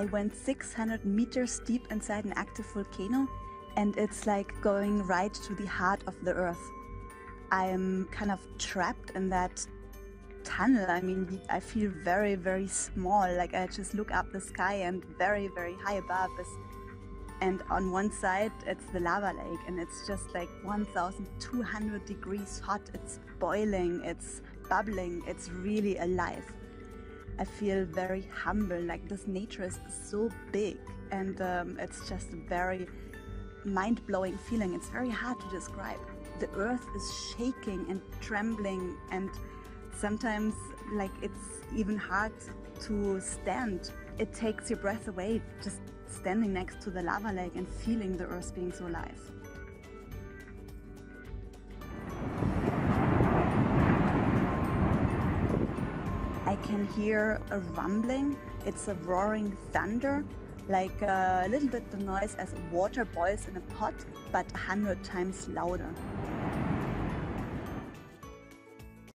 I went 600 meters deep inside an active volcano, and it's like going right to the heart of the earth. I'm kind of trapped in that tunnel. I mean, I feel very, very small. Like I just look up the sky and very, very high above is, and on one side it's the lava lake, and it's just like 1,200 degrees hot. It's boiling, it's bubbling, it's really alive. I feel very humble, like this nature is so big, and it's just a very mind-blowing feeling. It's very hard to describe. The earth is shaking and trembling, and sometimes like it's even hard to stand. It takes your breath away just standing next to the lava lake and feeling the earth being so alive. I can hear a rumbling. It's a roaring thunder, like a little bit the noise as water boils in a pot, but 100 times louder.